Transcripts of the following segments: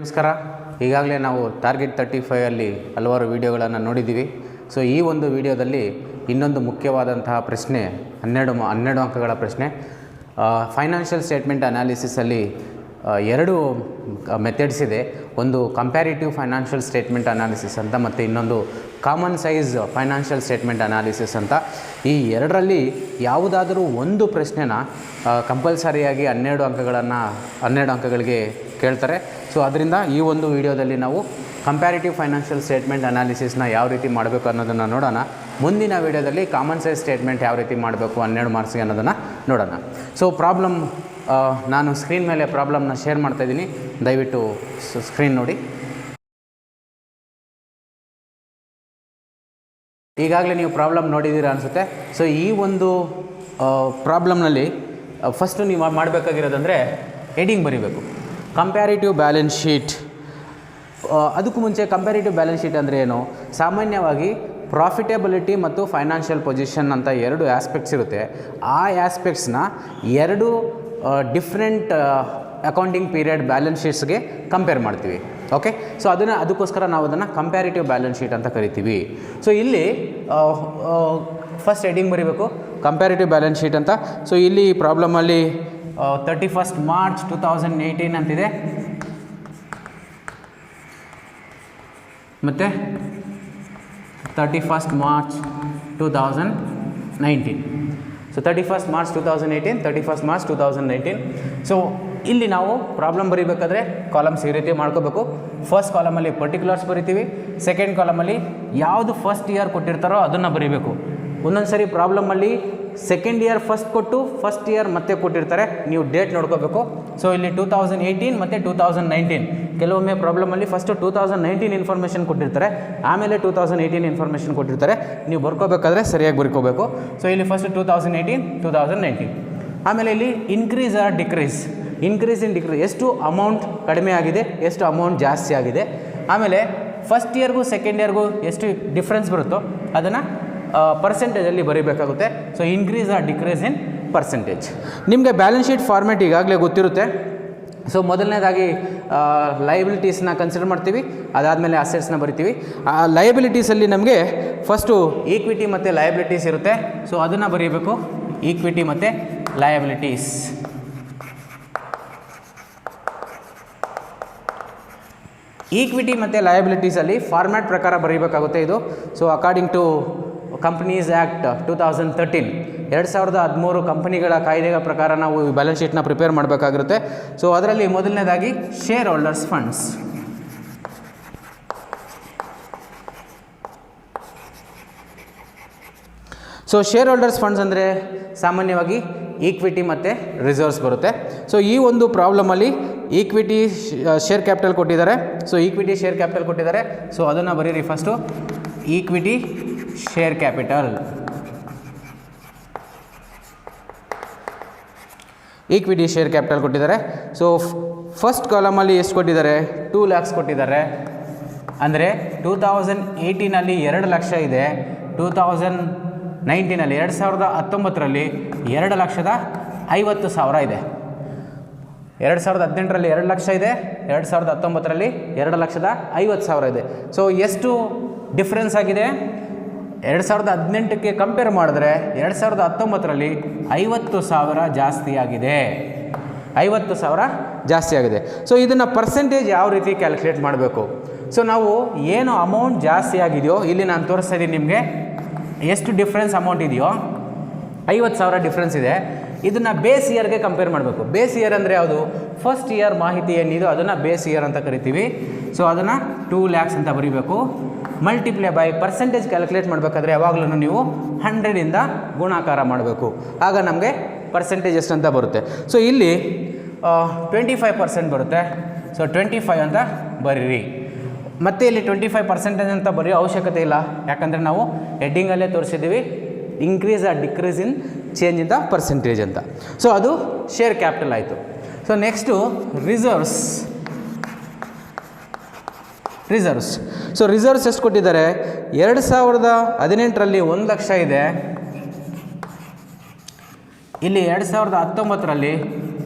ನಮಸ್ಕಾರ. ಈಗಾಗಲೇ ನಾವು ಟಾರ್ಗೆಟ್ 35 ಅಲ್ಲಿ ಹಲವಾರು ವಿಡಿಯೋಗಳನ್ನು ನೋಡಿದ್ದೀವಿ. ಸೊ ಈ ಒಂದು ವಿಡಿಯೋದಲ್ಲಿ ಇನ್ನೊಂದು ಮುಖ್ಯವಾದಂತಹ ಪ್ರಶ್ನೆ 12 ಅಂಕಗಳ ಪ್ರಶ್ನೆ. ಫೈನಾನ್ಷಿಯಲ್ ಸ್ಟೇಟ್ಮೆಂಟ್ ಅನಾಲಿಸಿಸಲ್ಲಿ ಎರಡು ಮೆಥಡ್ಸ್ ಇದೆ. ಒಂದು ಕಂಪ್ಯಾರಿಟಿವ್ ಫೈನಾನ್ಷಿಯಲ್ ಸ್ಟೇಟ್ಮೆಂಟ್ ಅನಾಲಿಸಿಸ್ ಅಂತ, ಮತ್ತು ಇನ್ನೊಂದು common size financial statement analysis ಅಂತ. ಈ ಎರಡರಲ್ಲಿ ಯಾವುದಾದರೂ ಒಂದು ಪ್ರಶ್ನೆನ ಕಂಪಲ್ಸರಿಯಾಗಿ 12 ಅಂಕಗಳಿಗೆ ಕೇಳ್ತಾರೆ. ಸೊ ಅದರಿಂದ ಈ ಒಂದು ವಿಡಿಯೋದಲ್ಲಿ ನಾವು ಕಂಪ್ಯಾರಿಟಿವ್ ಫೈನಾನ್ಷಿಯಲ್ ಸ್ಟೇಟ್ಮೆಂಟ್ ಅನಾಲಿಸಿಸ್ನ ಯಾವ ರೀತಿ ಮಾಡಬೇಕು ಅನ್ನೋದನ್ನು ನೋಡೋಣ. ಮುಂದಿನ ವಿಡಿಯೋದಲ್ಲಿ ಕಾಮನ್ ಸೈಜ್ ಸ್ಟೇಟ್ಮೆಂಟ್ ಯಾವ ರೀತಿ ಮಾಡಬೇಕು 12 ಮಾರ್ಕ್ಸ್ಗೆ ಅನ್ನೋದನ್ನು ನೋಡೋಣ. ಸೊ ಪ್ರಾಬ್ಲಮ್ ನಾನು ಸ್ಕ್ರೀನ್ ಮೇಲೆ ಪ್ರಾಬ್ಲಮ್ನ ಶೇರ್ ಮಾಡ್ತಾಯಿದ್ದೀನಿ, ದಯವಿಟ್ಟು ಸ್ಕ್ರೀನ್ ನೋಡಿ. ಈಗಾಗಲೇ ನೀವು ಪ್ರಾಬ್ಲಮ್ ನೋಡಿದ್ದೀರಾ ಅನಿಸುತ್ತೆ. ಸೊ ಈ ಒಂದು ಪ್ರಾಬ್ಲಮ್ನಲ್ಲಿ ಫಸ್ಟು ನೀವು ಮಾಡಬೇಕಾಗಿರೋದಂದರೆ ಹೆಡಿಂಗ್ ಬರೀಬೇಕು, ಕಂಪ್ಯಾರಿಟಿವ್ ಬ್ಯಾಲೆನ್ಸ್ ಶೀಟ್. ಅದಕ್ಕೂ ಮುಂಚೆ ಕಂಪ್ಯಾರಿಟಿವ್ ಬ್ಯಾಲೆನ್ಸ್ ಶೀಟ್ ಅಂದರೆ ಏನು? ಸಾಮಾನ್ಯವಾಗಿ ಪ್ರಾಫಿಟೇಬಿಲಿಟಿ ಮತ್ತು ಫೈನಾನ್ಷಿಯಲ್ ಪೊಸಿಷನ್ ಅಂತ ಎರಡು ಆಸ್ಪೆಕ್ಟ್ಸ್ ಇರುತ್ತೆ. ಆ ಆಸ್ಪೆಕ್ಟ್ಸ್ನ ಎರಡು ಡಿಫ್ರೆಂಟ್ ಅಕೌಂಟಿಂಗ್ ಪೀರಿಯಡ್ ಬ್ಯಾಲೆನ್ಸ್ ಶೀಟ್ಸ್ಗೆ ಕಂಪೇರ್ ಮಾಡ್ತೀವಿ. ಓಕೆ, ಸೊ ಅದಕ್ಕೋಸ್ಕರ ನಾವು ಅದನ್ನು ಕಂಪ್ಯಾರಿಟಿವ್ ಬ್ಯಾಲೆನ್ಸ್ ಶೀಟ್ ಅಂತ ಕರಿತೀವಿ. ಸೊ ಇಲ್ಲಿ ಫಸ್ಟ್ ಹೆಡಿಂಗ್ ಬರೀಬೇಕು, ಕಂಪ್ಯಾರಿಟಿವ್ ಬ್ಯಾಲೆನ್ಸ್ ಶೀಟ್ ಅಂತ. ಸೊ ಇಲ್ಲಿ ಪ್ರಾಬ್ಲಮಲ್ಲಿ 31 ಮಾರ್ಚ್ 2018 ಅಂತಿದೆ, ಮತ್ತು 31 March 2019. So 31 March 2018, 31 March 2019. So ಇಲ್ಲಿ ನಾವು ಪ್ರಾಬ್ಲಮ್ ಬರೀಬೇಕಾದ್ರೆ ಕಾಲಮ್ಸ್ ಈ ರೀತಿ ಮಾಡ್ಕೋಬೇಕು. ಫಸ್ಟ್ ಕಾಲಮಲ್ಲಿ ಪರ್ಟಿಕ್ಯುಲರ್ಸ್ ಬರಿತೀವಿ, ಸೆಕೆಂಡ್ ಕಾಲಮಲ್ಲಿ ಯಾವುದು ಫಸ್ಟ್ ಇಯರ್ ಕೊಟ್ಟಿರ್ತಾರೋ ಅದನ್ನು ಬರೀಬೇಕು. ಒಂದೊಂದು ಸರಿ ಪ್ರಾಬ್ಲಮಲ್ಲಿ ಸೆಕೆಂಡ್ ಇಯರ್ ಫಸ್ಟ್ ಕೊಟ್ಟು ಫಸ್ಟ್ ಇಯರ್ ಮತ್ತೆ ಕೊಟ್ಟಿರ್ತಾರೆ, ನೀವು ಡೇಟ್ ನೋಡ್ಕೋಬೇಕು. ಸೊ ಇಲ್ಲಿ 2018 ಮತ್ತು 2019, ಕೆಲವೊಮ್ಮೆ ಪ್ರಾಬ್ಲಮಲ್ಲಿ ಫಸ್ಟು 2019 ಇನ್ಫಾರ್ಮೇಷನ್ ಕೊಟ್ಟಿರ್ತಾರೆ, ಆಮೇಲೆ 2018 ಇನ್ಫಾರ್ಮೇಷನ್ ಕೊಟ್ಟಿರ್ತಾರೆ. ನೀವು ಬರ್ಕೋಬೇಕಾದ್ರೆ ಸರಿಯಾಗಿ ಬರ್ಕೋಬೇಕು. ಸೊ ಇಲ್ಲಿ ಫಸ್ಟ್ 2018, 2019. ಆಮೇಲೆ ಇಲ್ಲಿ increase or decrease, increase in decrease, ಎಷ್ಟು ಅಮೌಂಟ್ ಕಡಿಮೆ ಆಗಿದೆ, ಎಷ್ಟು ಅಮೌಂಟ್ ಜಾಸ್ತಿ ಆಗಿದೆ. ಆಮೇಲೆ ಫಸ್ಟ್ ಇಯರ್ಗೂ ಸೆಕೆಂಡ್ ಇಯರ್ಗೂ ಎಷ್ಟು ಡಿಫ್ರೆನ್ಸ್ ಬರುತ್ತೋ ಅದನ್ನು ಪರ್ಸೆಂಟೇಜಲ್ಲಿ ಬರೀಬೇಕಾಗುತ್ತೆ. So increase or decrease in percentage. ನಿಮಗೆ ಬ್ಯಾಲೆನ್ಸ್ ಶೀಟ್ ಫಾರ್ಮ್ಯಾಟ್ ಈಗಾಗಲೇ ಗೊತ್ತಿರುತ್ತೆ. ಸೊ ಮೊದಲನೇದಾಗಿ ಲಯಬಿಲಿಟೀಸ್ನ ಕನ್ಸಿಡರ್ ಮಾಡ್ತೀವಿ, ಅದಾದಮೇಲೆ ಅಸೆಟ್ಸ್ನ ಬರಿತೀವಿ. ಆ ಲಯಬಿಲಿಟೀಸಲ್ಲಿ ನಮಗೆ ಫಸ್ಟು ಈಕ್ವಿಟಿ ಮತ್ತು ಲಯಬಿಲಿಟೀಸ್ ಇರುತ್ತೆ. ಸೊ ಅದನ್ನು ಬರೀಬೇಕು, ಈಕ್ವಿಟಿ ಮತ್ತು ಲಯಬಿಲಿಟೀಸ್. ಈಕ್ವಿಟಿ ಮತ್ತು ಲಯಬಿಲಿಟೀಸಲ್ಲಿ ಫಾರ್ಮ್ಯಾಟ್ ಪ್ರಕಾರ ಬರೀಬೇಕಾಗುತ್ತೆ ಇದು. So according to companies act 2013, 2013 ಕಂಪನಿಗಳ ಕಾಯ್ದೆಗಳ ಪ್ರಕಾರ ನಾವು ಈ ಬ್ಯಾಲೆನ್ಸ್ ಶೀಟ್ನ ಪ್ರಿಪೇರ್ ಮಾಡಬೇಕಾಗಿರುತ್ತೆ. ಸೊ ಅದರಲ್ಲಿ ಮೊದಲನೇದಾಗಿ shareholders funds. So shareholders funds ಅಂದರೆ ಸಾಮಾನ್ಯವಾಗಿ ಈಕ್ವಿಟಿ ಮತ್ತು ರಿಸರ್ವ್ಸ್ ಬರುತ್ತೆ. ಸೊ ಈ ಒಂದು ಪ್ರಾಬ್ಲಮಲ್ಲಿ ಈಕ್ವಿಟಿ ಶೇರ್ ಕ್ಯಾಪಿಟಲ್ ಕೊಟ್ಟಿದ್ದಾರೆ. ಸೊ ಈಕ್ವಿಟಿ ಶೇರ್ ಕ್ಯಾಪಿಟಲ್ ಕೊಟ್ಟಿದ್ದಾರೆ. ಸೊ ಅದನ್ನು ಬರೀರಿ first, equity share capital. Equity share capital ಕೊಟ್ಟಿದ್ದಾರೆ. ಸೊ ಫಸ್ಟ್ ಕಾಲಮಲ್ಲಿ ಎಷ್ಟು ಕೊಟ್ಟಿದ್ದಾರೆ? 2 lakhs ಕೊಟ್ಟಿದ್ದಾರೆ. ಅಂದರೆ 2018 2 ಲಕ್ಷ ಇದೆ, 2019 2019ರಲ್ಲಿ 2,50,000 ಇದೆ. 2018ರಲ್ಲಿ 2 ಲಕ್ಷ ಇದೆ, 2019ರಲ್ಲಿ 2,50,000 ಇದೆ. ಸೊ ಎಷ್ಟು ಡಿಫ್ರೆನ್ಸ್ ಆಗಿದೆ? 2018ಕ್ಕೆ ಕಂಪೇರ್ ಮಾಡಿದ್ರೆ 2019ರಲ್ಲಿ 50,000 ಜಾಸ್ತಿ ಆಗಿದೆ, 50,000 ಜಾಸ್ತಿ ಆಗಿದೆ. ಸೊ ಇದನ್ನು ಪರ್ಸೆಂಟೇಜ್ ಯಾವ ರೀತಿ ಕ್ಯಾಲ್ಕುಲೇಟ್ ಮಾಡಬೇಕು? ಸೊ ನಾವು ಏನು ಅಮೌಂಟ್ ಜಾಸ್ತಿ ಆಗಿದೆಯೋ ಇಲ್ಲಿ ನಾನು ತೋರಿಸ್ತಾ ಇದ್ದೀನಿ ನಿಮಗೆ, ಎಷ್ಟು ಡಿಫ್ರೆನ್ಸ್ ಅಮೌಂಟ್ ಇದೆಯೋ 50,000 ಡಿಫ್ರೆನ್ಸ್ ಇದೆ. ಇದನ್ನು ಬೇಸ್ ಇಯರ್ಗೆ ಕಂಪೇರ್ ಮಾಡಬೇಕು. ಬೇಸ್ ಇಯರ್ ಅಂದರೆ ಯಾವುದು? ಫಸ್ಟ್ ಇಯರ್ ಮಾಹಿತಿ ಏನಿದೆಯೋ ಅದನ್ನು ಬೇಸ್ ಇಯರ್ ಅಂತ ಕರಿತೀವಿ. ಸೊ ಅದನ್ನು 2 lakhs ಅಂತ ಬರೀಬೇಕು. ಮಲ್ಟಿಪ್ಲೈ ಬೈ ಪರ್ಸೆಂಟೇಜ್ ಕ್ಯಾಲ್ಕುಲೇಟ್ ಮಾಡಬೇಕಾದ್ರೆ ಯಾವಾಗಲೂ ನೀವು 100ಇಂದ ಗುಣಾಕಾರ ಮಾಡಬೇಕು, ಆಗ ನಮಗೆ ಪರ್ಸೆಂಟೇಜ್ ಎಷ್ಟು ಅಂತ ಬರುತ್ತೆ. ಸೊ ಇಲ್ಲಿ 25% ಬರುತ್ತೆ. ಸೊ 25 ಅಂತ ಬರೀರಿ. ಮತ್ತು ಇಲ್ಲಿ 25% ಅಂತ ಬರೆಯೋ ಅವಶ್ಯಕತೆ ಇಲ್ಲ, ಯಾಕಂದರೆ ನಾವು ಹೆಡ್ಡಿಂಗಲ್ಲೇ ತೋರಿಸಿದ್ದೀವಿ increase or decrease in change in the percentage ಅಂತ. ಸೊ ಅದು ಶೇರ್ ಕ್ಯಾಪಿಟಲ್ ಆಯಿತು. So next reserves. So reserves ಎಷ್ಟು ಕೊಟ್ಟಿದ್ದಾರೆ? 2018ರಲ್ಲಿ 1 ಲಕ್ಷ ಇದೆ, ಇಲ್ಲಿ 2019ರಲ್ಲಿ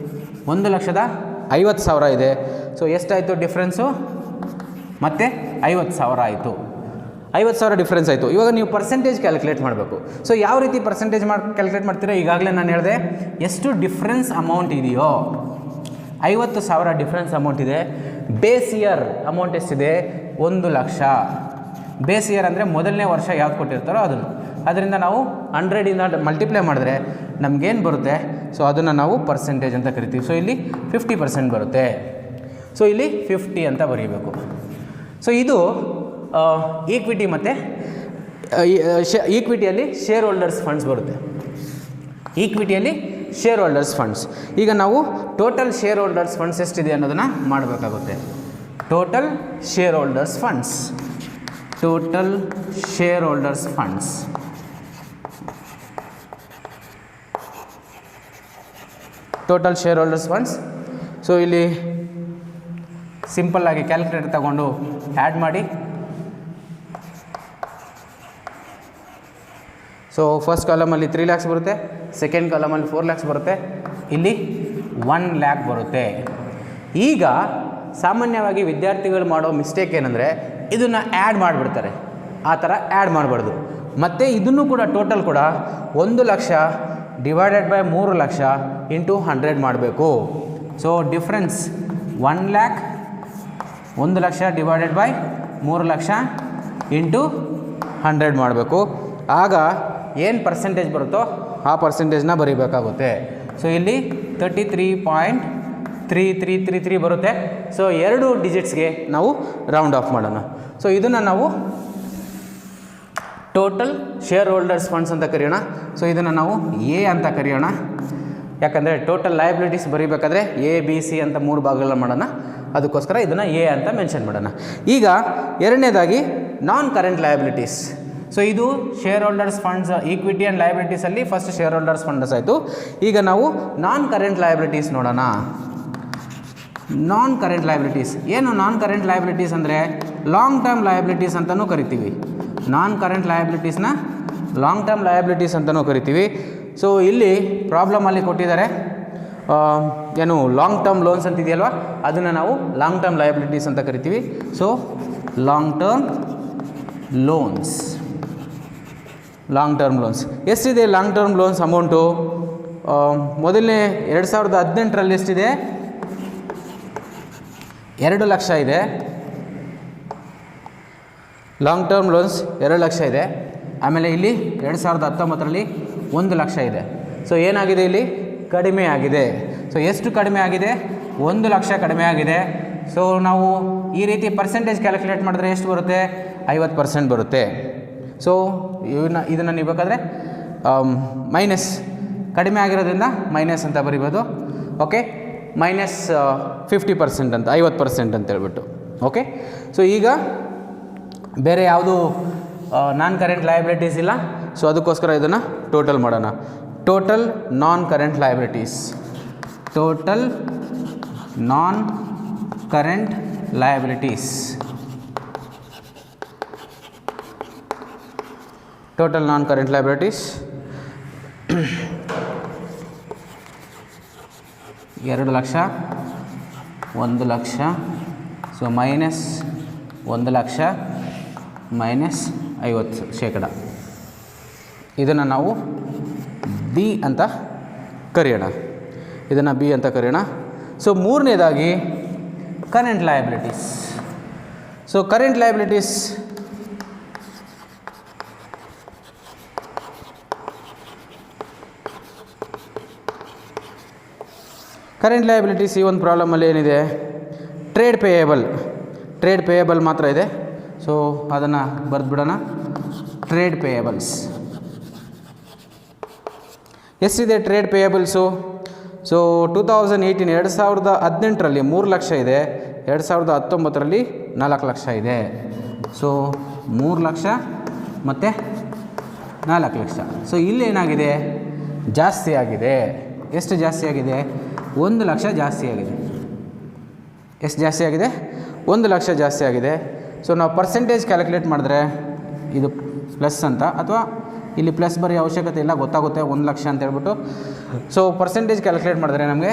1,50,000 ಇದೆ. ಸೊ ಎಷ್ಟಾಯಿತು ಡಿಫ್ರೆನ್ಸು? ಮತ್ತು 50,000 ಆಯಿತು. 50,000 ಡಿಫ್ರೆನ್ಸ್ ಆಯಿತು. ಇವಾಗ ನೀವು ಪರ್ಸೆಂಟೇಜ್ ಕ್ಯಾಲ್ಕುಲೇಟ್ ಮಾಡಬೇಕು. ಸೊ ಯಾವ ರೀತಿ ಪರ್ಸೆಂಟೇಜ್ ಕ್ಯಾಲ್ಕುಲೇಟ್ ಮಾಡ್ತೀರಾ? ಈಗಾಗಲೇ ನಾನು ಹೇಳಿದೆ, ಎಷ್ಟು ಡಿಫ್ರೆನ್ಸ್ ಅಮೌಂಟ್ ಇದೆಯೋ 50,000 ಡಿಫ್ರೆನ್ಸ್ ಅಮೌಂಟ್ ಇದೆ. ಬೇಸ್ ಇಯರ್ ಅಮೌಂಟ್ ಎಷ್ಟಿದೆ? 1,00,000. ಬೇಸ್ ಇಯರ್ ಅಂದರೆ ಮೊದಲನೇ ವರ್ಷ ಯಾವ್ದು ಕೊಟ್ಟಿರ್ತಾರೋ ಅದನ್ನು. ಅದರಿಂದ ನಾವು 100ಇಂದ ಮಲ್ಟಿಪ್ಲೈ ಮಾಡಿದ್ರೆ ನಮಗೇನು ಬರುತ್ತೆ? ಸೊ ಅದನ್ನು ನಾವು ಪರ್ಸೆಂಟೇಜ್ ಅಂತ ಕರಿತೀವಿ. ಸೊ ಇಲ್ಲಿ 50% ಬರುತ್ತೆ. ಸೊ ಇಲ್ಲಿ 50 ಅಂತ ಬರೀಬೇಕು. ಸೊ ಇದು ಈಕ್ವಿಟಿ ಮತ್ತು ಈಕ್ವಿಟಿಯಲ್ಲಿ ಶೇರ್ ಹೋಲ್ಡರ್ಸ್ ಫಂಡ್ಸ್ ಬರುತ್ತೆ. ಈಕ್ವಿಟಿಯಲ್ಲಿ ಶೇರ್ ಹೋಲ್ಡರ್ಸ್ ಫಂಡ್ಸ್. ಈಗ ನಾವು ಟೋಟಲ್ ಶೇರ್ ಹೋಲ್ಡರ್ಸ್ ಫಂಡ್ಸ್ ಎಷ್ಟಿದೆ ಅನ್ನೋದನ್ನು ಮಾಡಬೇಕಾಗುತ್ತೆ. Total share holders funds, total share holders funds. Total share holders funds. So ಇಲ್ಲಿ ಸಿಂಪಲ್ಲಾಗಿ ಕ್ಯಾಲ್ಕುಲೇಟರ್ ತಗೊಂಡು ಆ್ಯಡ್ ಮಾಡಿ. ಸೊ ಫಸ್ಟ್ ಕಾಲಮಲ್ಲಿ 3 lakhs ಬರುತ್ತೆ, ಸೆಕೆಂಡ್ ಕಾಲಮಲ್ಲಿ 4 lakhs ಬರುತ್ತೆ, ಇಲ್ಲಿ 1 lakh ಬರುತ್ತೆ. ಈಗ ಸಾಮಾನ್ಯವಾಗಿ ವಿದ್ಯಾರ್ಥಿಗಳು ಮಾಡೋ ಮಿಸ್ಟೇಕ್ ಏನಂದರೆ ಇದನ್ನು ಆ್ಯಡ್ ಮಾಡಿಬಿಡ್ತಾರೆ. ಆ ಥರ ಆ್ಯಡ್ ಮಾಡಬಾರ್ದು. ಮತ್ತು ಇದನ್ನು ಕೂಡ ಟೋಟಲ್ ಕೂಡ 1,00,000 ಡಿವೈಡೆಡ್ ಬೈ 3,00,000 ಇಂಟು 100 ಮಾಡಬೇಕು. So difference 1 lakh, 1,00,000 divided by 3,00,000 into 100 ಮಾಡಬೇಕು. ಆಗ ಏನು ಪರ್ಸೆಂಟೇಜ್ ಬರುತ್ತೋ ಆ ಪರ್ಸೆಂಟೇಜ್ನ ಬರೀಬೇಕಾಗುತ್ತೆ. ಸೊ ಇಲ್ಲಿ 33.3333 ಬರುತ್ತೆ. ಸೊ 2 ಡಿಜಿಟ್ಸ್ಗೆ ನಾವು ರೌಂಡ್ ಆಫ್ ಮಾಡೋಣ. ಸೊ ಇದನ್ನು ನಾವು ಟೋಟಲ್ ಶೇರ್ ಹೋಲ್ಡರ್ಸ್ ಫಂಡ್ಸ್ ಅಂತ ಕರೆಯೋಣ. ಸೊ ಇದನ್ನು ನಾವು ಎ ಅಂತ ಕರೆಯೋಣ. ಯಾಕಂದರೆ ಟೋಟಲ್ ಲಯಬಿಲಿಟೀಸ್ ಬರೀಬೇಕಾದ್ರೆ ABC ಅಂತ 3 ಭಾಗಗಳು ಮಾಡೋಣ. ಅದಕ್ಕೋಸ್ಕರ ಇದನ್ನು ಎ ಅಂತ ಮೆನ್ಷನ್ ಮಾಡೋಣ. ಈಗ ಎರಡನೇದಾಗಿ ನಾನ್ ಕರೆಂಟ್ ಲಯಬಿಲಿಟೀಸ್. ಸೊ ಇದು shareholders funds, equity and ಲಯಬಿಲಿಟೀಸಲ್ಲಿ ಫಸ್ಟ್ ಶೇರ್ ಹೋಲ್ಡರ್ಸ್ ಫಂಡ್ಸ್ ಆಯಿತು. ಈಗ ನಾವು ನಾನ್ ಕರೆಂಟ್ ಲಯಬಿಲಿಟೀಸ್ ನೋಡೋಣ. ನಾನ್ ಕರೆಂಟ್ ಲಯಬಿಲಿಟೀಸ್ ಏನು? ನಾನ್ ಕರೆಂಟ್ ಲಯಬಿಲಿಟೀಸ್ ಅಂದರೆ ಲಾಂಗ್ ಟರ್ಮ್ ಲಯಬಿಲಿಟೀಸ್ ಅಂತಲೂ ಕರಿತೀವಿ. ನಾನ್ ಕರೆಂಟ್ ಲಯಬಿಲಿಟೀಸ್ನ ಲಾಂಗ್ ಟರ್ಮ್ ಲಯಬಿಲಿಟೀಸ್ ಅಂತಲೂ ಕರಿತೀವಿ. ಸೊ ಇಲ್ಲಿ ಪ್ರಾಬ್ಲಮಲ್ಲಿ ಕೊಟ್ಟಿದ್ದಾರೆ, ಏನು ಲಾಂಗ್ ಟರ್ಮ್ ಲೋನ್ಸ್ ಅಂತಿದೆಯಲ್ವ, ಅದನ್ನು ನಾವು ಲಾಂಗ್ ಟರ್ಮ್ ಲಯಬಿಲಿಟೀಸ್ ಅಂತ ಕರಿತೀವಿ. So long term loans, long term loans ಎಷ್ಟಿದೆ? ಲಾಂಗ್ ಟರ್ಮ್ ಲೋನ್ಸ್ ಅಮೌಂಟು ಮೊದಲನೇ 2018ರಲ್ಲಿ ಎಷ್ಟಿದೆ? 2 ಲಕ್ಷ ಇದೆ. ಲಾಂಗ್ ಟರ್ಮ್ ಲೋನ್ಸ್ 2 ಲಕ್ಷ ಇದೆ. ಆಮೇಲೆ ಇಲ್ಲಿ 2019ರಲ್ಲಿ 1 ಲಕ್ಷ ಇದೆ. ಸೊ ಏನಾಗಿದೆ? ಇಲ್ಲಿ ಕಡಿಮೆ ಆಗಿದೆ. ಸೊ ಎಷ್ಟು ಕಡಿಮೆ ಆಗಿದೆ? 1 ಲಕ್ಷ ಕಡಿಮೆ ಆಗಿದೆ. ಸೊ ನಾವು ಈ ರೀತಿ ಪರ್ಸೆಂಟೇಜ್ ಕ್ಯಾಲ್ಕುಲೇಟ್ ಮಾಡಿದ್ರೆ ಎಷ್ಟು ಬರುತ್ತೆ? 50% ಬರುತ್ತೆ. ಸೊ ಇದನ್ನು ನೀವು ಬೇಕಾದರೆ ಮೈನಸ್, ಕಡಿಮೆ ಆಗಿರೋದ್ರಿಂದ ಮೈನಸ್ ಅಂತ ಬರಿಬೋದು. ಓಕೆ, ಮೈನಸ್ 50% ಅಂತ, 50% ಅಂತ ಹೇಳ್ಬಿಟ್ಟು. ಓಕೆ, ಸೊ ಈಗ ಬೇರೆ ಯಾವುದು ನಾನ್ ಕರೆಂಟ್ ಲಯಬಿಲಿಟೀಸ್ ಇಲ್ಲ. ಸೊ ಅದಕ್ಕೋಸ್ಕರ ಇದನ್ನು ಟೋಟಲ್ ಮಾಡೋಣ. Total non current liabilities, total non current liabilities, total non current liabilities 2 lakh, 1 lakh. So minus 1 lakh minus 50%. ಇದನ್ನು ನಾವು ಬಿ ಅಂತ ಕರೆಯೋಣ. ಇದನ್ನು ಬಿ ಅಂತ ಕರೆಯೋಣ. ಸೊ ಮೂರನೇದಾಗಿ current liabilities. So current liabilities current liabilities ಈ ಒಂದು ಪ್ರಾಬ್ಲಮಲ್ಲಿ ಏನಿದೆ? ಟ್ರೇಡ್ ಪೇಯಬಲ್ ಮಾತ್ರ ಇದೆ. ಸೊ ಅದನ್ನು ಬರೆದ್ಬಿಡೋಣ. ಟ್ರೇಡ್ ಪೇಯಬಲ್ಸ್ ಎಷ್ಟಿದೆ? ಟ್ರೇಡ್ ಪೇಯಬಲ್ಸು ಸೊ 2018ರಲ್ಲಿ 3 ಲಕ್ಷ ಇದೆ. 2019ರಲ್ಲಿ 4 ಲಕ್ಷ ಇದೆ. ಸೊ 3 ಲಕ್ಷ ಮತ್ತು 4 ಲಕ್ಷ. ಸೊ ಇಲ್ಲಿ ಏನಾಗಿದೆ? ಜಾಸ್ತಿ ಆಗಿದೆ. ಎಷ್ಟು ಜಾಸ್ತಿ ಆಗಿದೆ? 1 ಲಕ್ಷ ಜಾಸ್ತಿ ಆಗಿದೆ. ಎಷ್ಟು ಜಾಸ್ತಿ ಆಗಿದೆ? 1 ಲಕ್ಷ ಜಾಸ್ತಿ ಆಗಿದೆ. ಸೊ ನಾವು ಪರ್ಸೆಂಟೇಜ್ ಕ್ಯಾಲ್ಕುಲೇಟ್ ಮಾಡಿದ್ರೆ ಇದು ಪ್ಲಸ್ ಅಂತ, ಅಥವಾ ಇಲ್ಲಿ ಪ್ಲಸ್ ಬರೀ ಅವಶ್ಯಕತೆ ಇಲ್ಲ, ಗೊತ್ತಾಗುತ್ತೆ 1 ಲಕ್ಷ ಅಂತ ಹೇಳ್ಬಿಟ್ಟು. ಸೊ ಪರ್ಸೆಂಟೇಜ್ ಕ್ಯಾಲ್ಕುಲೇಟ್ ಮಾಡಿದ್ರೆ ನಮಗೆ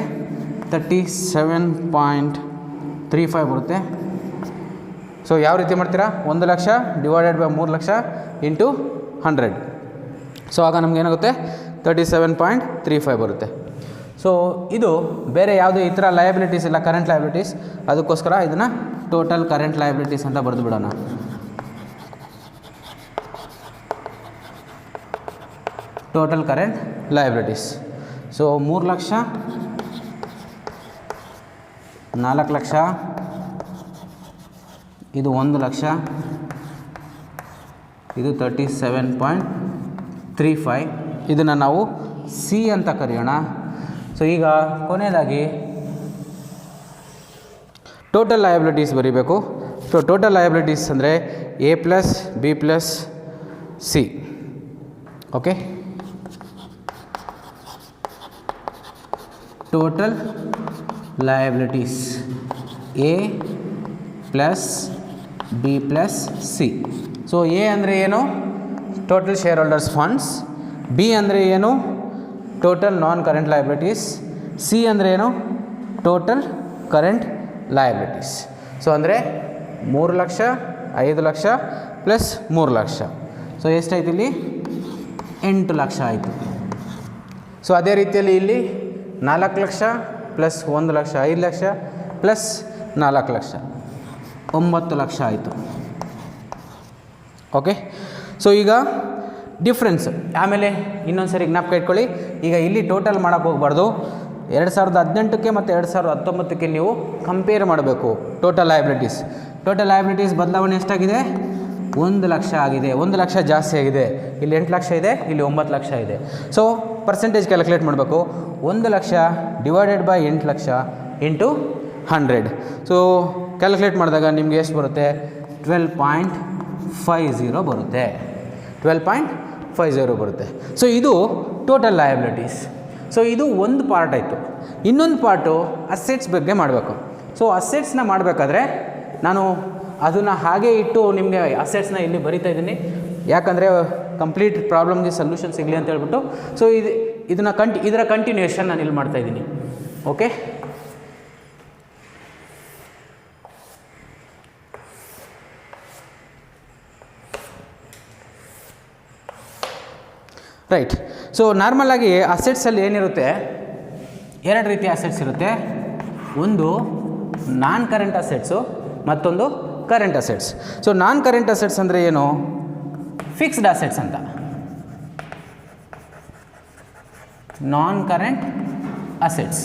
37.37 35 ಬರುತ್ತೆ. ಸೊ ಯಾವ ರೀತಿ ಮಾಡ್ತೀರಾ, 1 lakh divided by 3 lakh into 100. So ಆಗ ನಮ್ಗೆ ಏನಾಗುತ್ತೆ 37.35 ಬರುತ್ತೆ. ಸೊ ಇದು ಬೇರೆ ಯಾವುದೇ ಈ ಥರ ಲಯಬಿಲಿಟೀಸ್ ಇಲ್ಲ, ಕರೆಂಟ್ ಲಯಬಿಲಿಟೀಸ್, ಅದಕ್ಕೋಸ್ಕರ ಇದನ್ನು ಟೋಟಲ್ ಕರೆಂಟ್ ಲಯಬಿಲಿಟೀಸ್ ಅಂತ ಬರೆದು ಬಿಡೋಣ. Total current liabilities. So 3 lakh, 4 lakh, ಇದು 1 ಲಕ್ಷ, ಇದು 37.35. ಇದನ್ನು ನಾವು ಸಿ ಅಂತ ಕರೆಯೋಣ. ಸೊ ಈಗ ಕೊನೆಯದಾಗಿ ಟೋಟಲ್ ಲಯಬಿಲಿಟೀಸ್ ಬರೀಬೇಕು. ಸೊ ಟೋಟಲ್ ಲಯಬಿಲಿಟೀಸ್ ಅಂದರೆ A plus B plus C. Okay, total liabilities A plus B plus C. So A ಅಂದರೆ ಏನು, total share holders funds. B ಅಂದರೆ ಏನು, total non current liabilities. C ಅಂದರೆ ಏನು, ಟೋಟಲ್ ಕರೆಂಟ್ ಲಯಬಿಲಿಟೀಸ್. ಸೊ ಅಂದರೆ 3 lakh, 5 lakh plus 3 lakh. So ಎಷ್ಟಾಯ್ತು ಇಲ್ಲಿ, 8 ಲಕ್ಷ ಆಯಿತು. ಸೊ ಅದೇ ರೀತಿಯಲ್ಲಿ ಇಲ್ಲಿ 4 ಲಕ್ಷ ಪ್ಲಸ್ 1 ಲಕ್ಷ 5 ಲಕ್ಷ ಪ್ಲಸ್ 4 ಲಕ್ಷ 9 ಲಕ್ಷ ಆಯಿತು. ಓಕೆ, ಸೊ ಈಗ ಡಿಫ್ರೆನ್ಸ್ ಆಮೇಲೆ ಇನ್ನೊಂದು ಸರಿ ಜ್ಞಾಪಕ ಇಟ್ಕೊಳ್ಳಿ. ಈಗ ಇಲ್ಲಿ ಟೋಟಲ್ ಮಾಡೋಕ್ಕೆ ಹೋಗಬಾರ್ದು. 2018ಕ್ಕೆ ಮತ್ತು 2019ಕ್ಕೆ ನೀವು ಕಂಪೇರ್ ಮಾಡಬೇಕು ಟೋಟಲ್ ಲಯಬಿಲಿಟೀಸ್. ಟೋಟಲ್ ಲಯಬಿಲಿಟೀಸ್ ಬದಲಾವಣೆ ಎಷ್ಟಾಗಿದೆ, 1 ಲಕ್ಷ ಆಗಿದೆ. 1 ಲಕ್ಷ ಜಾಸ್ತಿ ಆಗಿದೆ. ಇಲ್ಲಿ 8 ಲಕ್ಷ ಇದೆ, ಇಲ್ಲಿ 9 ಲಕ್ಷ ಇದೆ. ಸೊ ಪರ್ಸೆಂಟೇಜ್ ಕ್ಯಾಲ್ಕುಲೇಟ್ ಮಾಡಬೇಕು. 1 lakh divided by 8 lakh into 100. So calculate ಮಾಡಿದಾಗ ನಿಮಗೆ ಎಷ್ಟು ಬರುತ್ತೆ, 12.50 ಬರುತ್ತೆ. 12.50 ಬರುತ್ತೆ. ಸೊ ಇದು ಟೋಟಲ್ ಲಯಬಿಲಿಟೀಸ್. ಸೊ ಇದು ಒಂದು ಪಾರ್ಟ್ ಆಯಿತು. ಇನ್ನೊಂದು ಪಾರ್ಟು ಅಸೆಟ್ಸ್ ಬಗ್ಗೆ ಮಾಡಬೇಕು. ಸೊ ಅಸೆಟ್ಸ್ನ ಮಾಡಬೇಕಾದ್ರೆ ನಾನು ಅದನ್ನು ಹಾಗೆ ಇಟ್ಟು ನಿಮಗೆ ಅಸೆಟ್ಸ್ನ ಇಲ್ಲಿ ಬರಿತಾ ಇದ್ದೀನಿ, ಯಾಕಂದರೆ ಕಂಪ್ಲೀಟ್ ಪ್ರಾಬ್ಲಮ್ಗೆ ಸೊಲ್ಯೂಷನ್ ಸಿಗಲಿ ಅಂತ ಹೇಳ್ಬಿಟ್ಟು. ಸೊ ಇದರ ಕಂಟಿನ್ಯೂಯೇಷನ್ ನಾನು ಇಲ್ಲಿ ಮಾಡ್ತಾಯಿದ್ದೀನಿ. Okay, right. ಸೊ ನಾರ್ಮಲಾಗಿ ಅಸೆಟ್ಸಲ್ಲಿ ಏನಿರುತ್ತೆ, 2 ರೀತಿಯ ಅಸೆಟ್ಸ್ ಇರುತ್ತೆ. ಒಂದು ನಾನ್ ಕರೆಂಟ್ ಅಸೆಟ್ಸು, ಮತ್ತೊಂದು ಕರೆಂಟ್ ಅಸೆಟ್ಸ್. ಸೊ ನಾನ್ ಕರೆಂಟ್ ಅಸೆಟ್ಸ್ ಅಂದರೆ ಏನು, ಫಿಕ್ಸ್ಡ್ ಅಸೆಟ್ಸ್ ಅಂತ. ನಾನ್ ಕರೆಂಟ್ ಅಸೆಟ್ಸ್,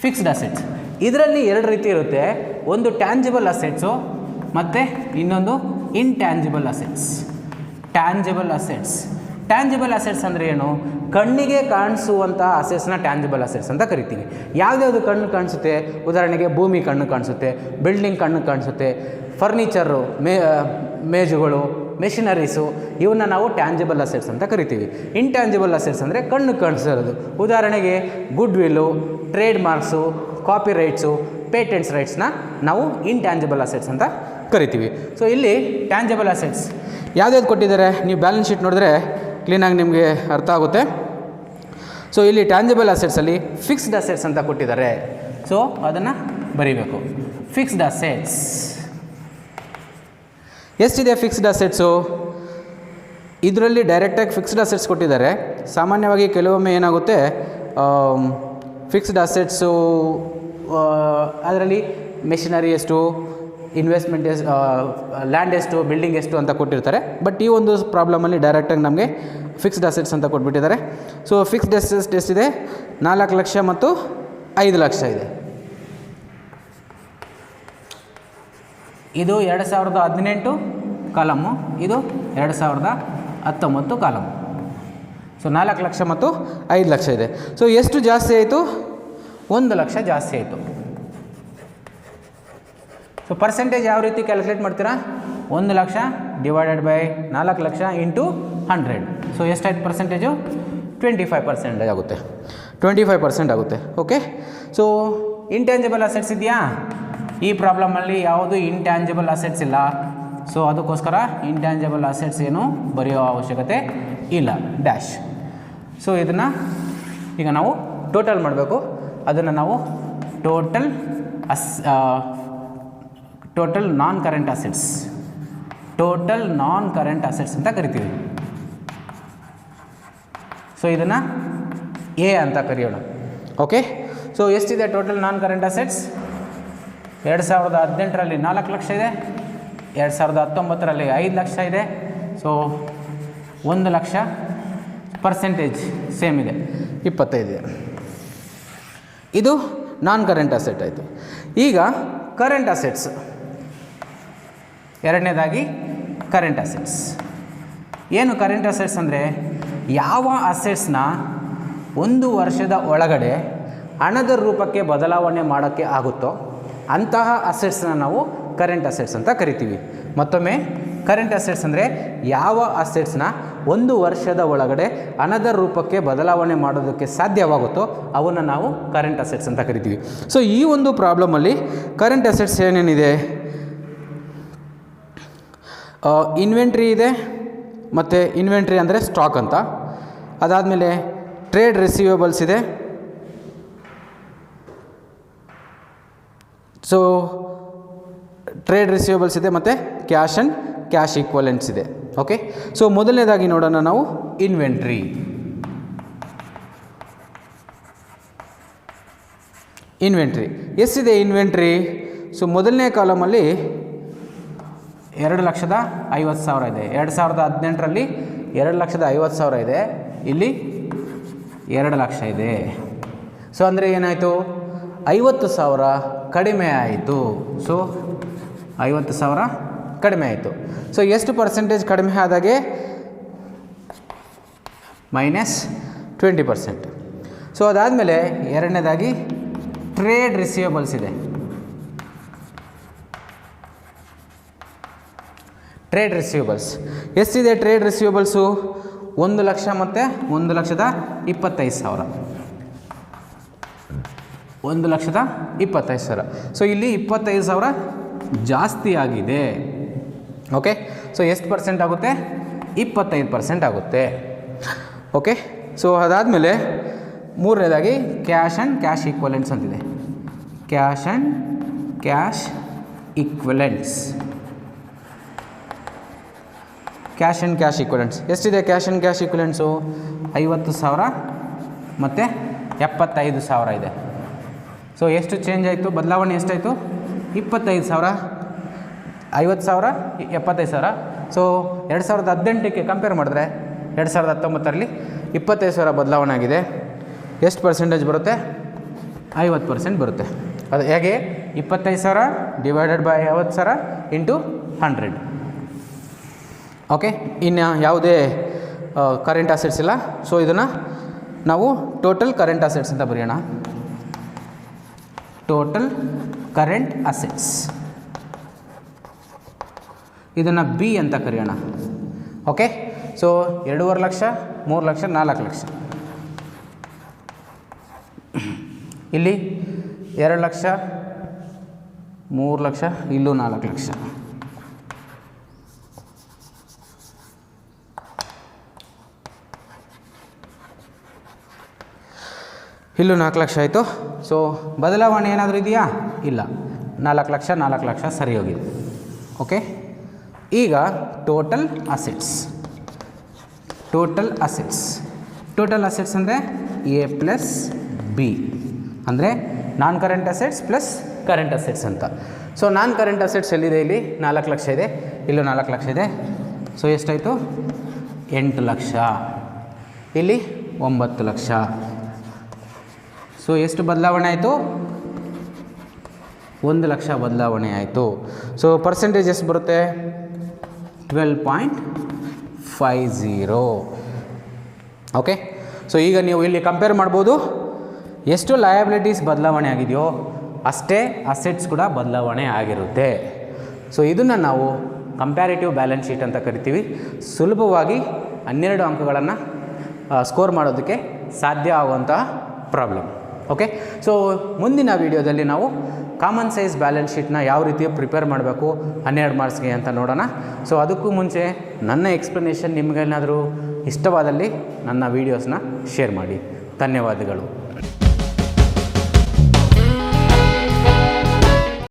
ಫಿಕ್ಸ್ಡ್ ಅಸೆಟ್ಸ್. ಇದರಲ್ಲಿ 2 ರೀತಿ ಇರುತ್ತೆ. ಒಂದು ಟ್ಯಾಂಜಿಬಲ್ ಅಸೆಟ್ಸು ಮತ್ತು ಇನ್ನೊಂದು ಇನ್ಟ್ಯಾಂಜಿಬಲ್ ಅಸೆಟ್ಸ್. ಟ್ಯಾಂಜಿಬಲ್ ಅಸೆಟ್ಸ್ ಅಂದರೆ ಏನು, ಕಣ್ಣಿಗೆ ಕಾಣಿಸುವಂಥ ಅಸೆಟ್ಸ್ನ ಟ್ಯಾಂಜಿಬಲ್ ಅಸೆಟ್ಸ್ ಅಂತ ಕರಿತೀವಿ. ಯಾವುದ್ಯಾವುದು ಕಣ್ಣು ಕಾಣಿಸುತ್ತೆ, ಉದಾಹರಣೆಗೆ ಭೂಮಿ ಕಣ್ಣು ಕಾಣಿಸುತ್ತೆ, ಬಿಲ್ಡಿಂಗ್ ಕಣ್ಣು ಕಾಣಿಸುತ್ತೆ, ಫರ್ನಿಚರು, ಮೇಜುಗಳು, ಮೆಷಿನರೀಸು, ಇವನ್ನ ನಾವು ಟ್ಯಾಂಜಿಬಲ್ ಅಸೆಟ್ಸ್ ಅಂತ ಕರಿತೀವಿ. ಇನ್ಟ್ಯಾಂಜಿಬಲ್ ಅಸೆಟ್ಸ್ ಅಂದರೆ ಕಣ್ಣು ಕಾಣಿಸಿರೋದು. ಉದಾಹರಣೆಗೆ goodwill, trademarks, copyrights, patents ರೈಟ್ಸ್ನ ನಾವು ಇನ್ಟ್ಯಾಂಜಿಬಲ್ ಅಸೆಟ್ಸ್ ಅಂತ ಕರಿತೀವಿ. ಸೊ ಇಲ್ಲಿ ಟ್ಯಾಂಜಿಬಲ್ ಅಸೆಟ್ಸ್ ಯಾವುದ್ಯಾವ್ದು ಕೊಟ್ಟಿದ್ದಾರೆ, ನೀವು ಬ್ಯಾಲೆನ್ಸ್ ಶೀಟ್ ನೋಡಿದ್ರೆ ಕ್ಲೀನಾಗಿ ನಿಮಗೆ ಅರ್ಥ ಆಗುತ್ತೆ. ಸೊ ಇಲ್ಲಿ ಟ್ಯಾಂಜಿಬಲ್ ಅಸೆಟ್ಸಲ್ಲಿ ಫಿಕ್ಸ್ಡ್ ಅಸೆಟ್ಸ್ ಅಂತ ಕೊಟ್ಟಿದ್ದಾರೆ. ಸೊ ಅದನ್ನು ಬರೀಬೇಕು. ಫಿಕ್ಸ್ಡ್ ಅಸೆಟ್ಸ್ ಎಷ್ಟಿದೆ, ಫಿಕ್ಸ್ಡ್ ಅಸೆಟ್ಸು ಇದರಲ್ಲಿ ಡೈರೆಕ್ಟಾಗಿ ಫಿಕ್ಸ್ಡ್ ಅಸೆಟ್ಸ್ ಕೊಟ್ಟಿದ್ದಾರೆ. ಸಾಮಾನ್ಯವಾಗಿ ಕೆಲವೊಮ್ಮೆ ಏನಾಗುತ್ತೆ, ಫಿಕ್ಸ್ಡ್ ಅಸೆಟ್ಸು ಅದರಲ್ಲಿ ಮೆಷಿನರಿ ಎಷ್ಟು, ಇನ್ವೆಸ್ಟ್ಮೆಂಟ್ ಎಷ್ಟು, ಲ್ಯಾಂಡ್ ಎಷ್ಟು, ಬಿಲ್ಡಿಂಗ್ ಎಷ್ಟು ಅಂತ ಕೊಟ್ಟಿರ್ತಾರೆ. ಬಟ್ ಈ ಒಂದು ಪ್ರಾಬ್ಲಮಲ್ಲಿ ಡೈರೆಕ್ಟಾಗಿ ನಮಗೆ ಫಿಕ್ಸ್ಡ್ ಅಸೆಟ್ಸ್ ಅಂತ ಕೊಟ್ಬಿಟ್ಟಿದ್ದಾರೆ. ಸೊ ಫಿಕ್ಸ್ಡ್ ಅಸೆಟ್ಸ್ ಎಷ್ಟಿದೆ, 4 ಲಕ್ಷ ಮತ್ತು 5 ಲಕ್ಷ ಇದೆ. ಇದು 2018 ಕಾಲಮು, ಇದು 2019 ಕಾಲಮು. ಸೊ 4 ಲಕ್ಷ ಮತ್ತು 5 ಲಕ್ಷ ಇದೆ. ಸೊ ಎಷ್ಟು ಜಾಸ್ತಿ ಆಯಿತು, 1 ಲಕ್ಷ ಜಾಸ್ತಿ ಆಯಿತು. ಸೊ ಪರ್ಸೆಂಟೇಜ್ ಯಾವ ರೀತಿ ಕ್ಯಾಲ್ಕುಲೇಟ್ ಮಾಡ್ತೀರಾ, 1 lakh divided by 4 lakh into 100. So ಎಷ್ಟಾಯ್ತು ಪರ್ಸೆಂಟೇಜು, 25% ಆಗುತ್ತೆ. 25% ಆಗುತ್ತೆ. ಓಕೆ, ಸೊ ಇಂಟ್ಯಾಂಜಿಬಲ್ ಅಸೆಟ್ಸ್ ಇದೆಯಾ, ಈ ಪ್ರಾಬ್ಲಮಲ್ಲಿ ಯಾವುದು ಇಂಟ್ಯಾಂಜಿಬಲ್ ಅಸೆಟ್ಸ್ ಇಲ್ಲ. ಸೊ ಅದಕ್ಕೋಸ್ಕರ ಇಂಟ್ಯಾಂಜಿಬಲ್ ಅಸೆಟ್ಸ್ ಏನು ಬರೆಯೋ ಅವಶ್ಯಕತೆ ಇಲ್ಲ, ಡ್ಯಾಶ್. ಸೊ ಇದನ್ನು ಈಗ ನಾವು ಟೋಟಲ್ ಮಾಡಬೇಕು. ಅದನ್ನು ನಾವು total total non current assets, total non current assets ಅಂತ ಕರಿತೀವಿ. ಸೊ ಇದನ್ನು ಎ ಅಂತ ಕರೆಯೋಣ. ಓಕೆ, ಸೊ ಎಷ್ಟಿದೆ ಟೋಟಲ್ ನಾನ್ ಕರೆಂಟ್ ಅಸೆಟ್ಸ್? 2018ರಲ್ಲಿ 4 ಲಕ್ಷ ಇದೆ, 2019ರಲ್ಲಿ 5 ಲಕ್ಷ ಇದೆ. ಸೊ 1 ಲಕ್ಷ, ಪರ್ಸೆಂಟೇಜ್ ಸೇಮ್ ಇದೆ, 25 ಇದೆ. ಇದು ನಾನ್ ಕರೆಂಟ್ ಅಸೆಟ್ ಆಯಿತು. ಈಗ ಕರೆಂಟ್ ಅಸೆಟ್ಸ್, ಎರಡನೇದಾಗಿ ಕರೆಂಟ್ ಅಸೆಟ್ಸ್. ಏನು ಕರೆಂಟ್ ಅಸೆಟ್ಸ್ ಅಂದರೆ, ಯಾವ ಅಸೆಟ್ಸ್ನ 1 ವರ್ಷದ ಒಳಗಡೆ ಹಣದ ರೂಪಕ್ಕೆ ಬದಲಾವಣೆ ಮಾಡೋಕ್ಕೆ ಆಗುತ್ತೋ ಅಂತಹ ಅಸೆಟ್ಸ್ನ ನಾವು ಕರೆಂಟ್ ಅಸೆಟ್ಸ್ ಅಂತ ಕರಿತೀವಿ. ಮತ್ತೊಮ್ಮೆ, ಕರೆಂಟ್ ಅಸೆಟ್ಸ್ ಅಂದರೆ ಯಾವ ಅಸೆಟ್ಸ್ನ 1 ವರ್ಷದ ಒಳಗಡೆ ಹಣದ ರೂಪಕ್ಕೆ ಬದಲಾವಣೆ ಮಾಡೋದಕ್ಕೆ ಸಾಧ್ಯವಾಗುತ್ತೋ ಅವನ್ನು ನಾವು ಕರೆಂಟ್ ಅಸೆಟ್ಸ್ ಅಂತ ಕರಿತೀವಿ. ಸೊ ಈ ಒಂದು ಪ್ರಾಬ್ಲಮಲ್ಲಿ ಕರೆಂಟ್ ಅಸೆಟ್ಸ್ ಏನೇನಿದೆ, ಇನ್ವೆಂಟ್ರಿ ಇದೆ, ಮತ್ತು ಇನ್ವೆಂಟ್ರಿ ಅಂದರೆ ಸ್ಟಾಕ್ ಅಂತ. ಅದಾದಮೇಲೆ ಟ್ರೇಡ್ ರಿಸೀವೇಬಲ್ಸ್ ಇದೆ. ಸೊ ಟ್ರೇಡ್ ರಿಸೀವೇಬಲ್ಸ್ ಇದೆ, ಮತ್ತು ಕ್ಯಾಶ್ ಆ್ಯಂಡ್ ಕ್ಯಾಶ್ ಈಕ್ವಲೆಂಟ್ಸ್ ಇದೆ. ಓಕೆ, ಸೊ ಮೊದಲನೇದಾಗಿ ನೋಡೋಣ ನಾವು ಇನ್ವೆಂಟ್ರಿ. ಇನ್ವೆಂಟ್ರಿ ಎಷ್ಟಿದೆ ಇನ್ವೆಂಟ್ರಿ? ಸೊ ಮೊದಲನೇ ಕಾಲಮಲ್ಲಿ 2,50,000 ಇದೆ. 2018ರಲ್ಲಿ 2,50,000 ಇದೆ, ಇಲ್ಲಿ 2 ಲಕ್ಷ ಇದೆ. ಸೊ ಅಂದರೆ ಏನಾಯಿತು? 50,000 ಕಡಿಮೆ ಆಯಿತು. ಸೊ 50,000 ಕಡಿಮೆ ಆಯಿತು. ಸೊ ಎಷ್ಟು ಪರ್ಸೆಂಟೇಜ್ ಕಡಿಮೆ ಆದಾಗೆ? -20%. ಸೊ ಅದಾದಮೇಲೆ ಎರಡನೇದಾಗಿ ಟ್ರೇಡ್ ರಿಸೀವೇಬಲ್ಸ್ ಇದೆ. ಟ್ರೇಡ್ ರಿಸೀವೇಬಲ್ಸ್ ಎಷ್ಟಿದೆ? ಟ್ರೇಡ್ ರಿಸೀವೇಬಲ್ಸು 1 ಲಕ್ಷ ಮತ್ತು 1,25,000. 1,25,000. ಸೊ ಇಲ್ಲಿ 25,000 ಜಾಸ್ತಿ ಆಗಿದೆ. ಓಕೆ, ಸೊ ಎಷ್ಟು ಪರ್ಸೆಂಟ್ ಆಗುತ್ತೆ? 25% ಆಗುತ್ತೆ. ಓಕೆ, ಸೊ ಅದಾದಮೇಲೆ ಮೂರನೇದಾಗಿ ಕ್ಯಾಶ್ ಆ್ಯಂಡ್ ಕ್ಯಾಶ್ ಈಕ್ವಲೆಂಟ್ಸ್ ಅಂತಿದೆ. Cash and cash equivalents. Cash and cash equivalents ಎಷ್ಟಿದೆ? ಕ್ಯಾಶ್ ಆ್ಯಂಡ್ ಕ್ಯಾಶ್ ಈಕ್ವಲೆಂಟ್ಸು 50,000 ಮತ್ತು 75,000 ಇದೆ. ಸೊ ಎಷ್ಟು ಚೇಂಜ್ ಆಯಿತು? ಬದಲಾವಣೆ ಎಷ್ಟಾಯಿತು? 25,000, 50,000, 75,000. ಸೊ 2018ಕ್ಕೆ ಕಂಪೇರ್ ಮಾಡಿದ್ರೆ 2019ರಲ್ಲಿ 25,000 ಬದಲಾವಣೆ ಆಗಿದೆ. ಎಷ್ಟು ಪರ್ಸೆಂಟೇಜ್ ಬರುತ್ತೆ? 50% ಬರುತ್ತೆ. ಅದು ಹೇಗೆ? 25,000 ಡಿವೈಡೆಡ್ ಬೈ 50,000 ಇಂಟು 100. ಓಕೆ, ಇನ್ನು ಯಾವುದೇ ಕರೆಂಟ್ ಅಸೆಟ್ಸ್ ಇಲ್ಲ. ಸೊ ಇದನ್ನು ನಾವು ಟೋಟಲ್ ಕರೆಂಟ್ ಅಸೆಟ್ಸ್ ಅಂತ ಬರೆಯೋಣ. ಟೋಟಲ್ ಕರೆಂಟ್ ಅಸೆಟ್ಸ್, ಇದನ್ನು ಬಿ ಅಂತ ಕರೆಯೋಣ. Okay, so 2.5 lakh, 3 lakh, 4 lakh. ಇಲ್ಲಿ 2 ಲಕ್ಷ, 3 ಲಕ್ಷ, ಇಲ್ಲೂ 4 ಲಕ್ಷ. ಇಲ್ಲೂ 4 ಲಕ್ಷ ಆಯಿತು. ಸೊ ಬದಲಾವಣೆ ಏನಾದರೂ ಇದೆಯಾ? ಇಲ್ಲ. 4 ಲಕ್ಷ 4 ಲಕ್ಷ ಸರಿ ಹೋಗಿದೆ. ಓಕೆ, ಈಗ total assets. Total assets, total assets ಅಂದರೆ ಎ ಪ್ಲಸ್ ಬಿ, ಅಂದರೆ ನಾನ್ current assets plus current assets ಅಂತ. ಸೊ ನಾನ್ ಕರೆಂಟ್ ಅಸೆಟ್ಸ್ ಎಲ್ಲಿದೆ? ಇಲ್ಲಿ 4 ಲಕ್ಷ ಇದೆ, ಇಲ್ಲೂ 4 ಲಕ್ಷ ಇದೆ. ಸೊ ಎಷ್ಟಾಯಿತು? 8 ಲಕ್ಷ. ಇಲ್ಲಿ 9 ಲಕ್ಷ. ಸೊ ಎಷ್ಟು ಬದಲಾವಣೆ ಆಯಿತು? 1 ಲಕ್ಷ ಬದಲಾವಣೆ ಆಯಿತು. ಸೊ ಪರ್ಸೆಂಟೇಜ್ ಎಷ್ಟು ಬರುತ್ತೆ? 12.50. ಓಕೆ, ಸೊ ಈಗ ನೀವು ಇಲ್ಲಿ ಕಂಪೇರ್ ಮಾಡ್ಬೋದು. ಎಷ್ಟು ಲಯಬಿಲಿಟೀಸ್ ಬದಲಾವಣೆ ಆಗಿದೆಯೋ ಅಷ್ಟೇ ಅಸೆಟ್ಸ್ ಕೂಡ ಬದಲಾವಣೆ ಆಗಿರುತ್ತೆ. ಸೊ ಇದನ್ನು ನಾವು ಕಂಪ್ಯಾರಿಟಿವ್ ಬ್ಯಾಲೆನ್ಸ್ ಶೀಟ್ ಅಂತ ಕರಿತೀವಿ. ಸುಲಭವಾಗಿ 12 ಅಂಕಗಳನ್ನು ಸ್ಕೋರ್ ಮಾಡೋದಕ್ಕೆ ಸಾಧ್ಯ ಆಗುವಂತಹ ಪ್ರಾಬ್ಲಮ್. ಓಕೆ, ಸೊ ಮುಂದಿನ ವೀಡಿಯೋದಲ್ಲಿ ನಾವು ಕಾಮನ್ ಸೈಜ್ ಬ್ಯಾಲೆನ್ಸ್ ಶೀಟ್ನ ಯಾವ ರೀತಿ ಪ್ರಿಪೇರ್ ಮಾಡಬೇಕು 12 ಮಾರ್ಕ್ಸ್ಗೆ ಅಂತ ನೋಡೋಣ. ಸೊ ಅದಕ್ಕೂ ಮುಂಚೆ ನನ್ನ ಎಕ್ಸ್ಪ್ಲನೇಷನ್ ನಿಮಗೇನಾದರೂ ಇಷ್ಟವಾದಲ್ಲಿ ನನ್ನ ವೀಡಿಯೋಸ್ನ ಶೇರ್ ಮಾಡಿ. ಧನ್ಯವಾದಗಳು.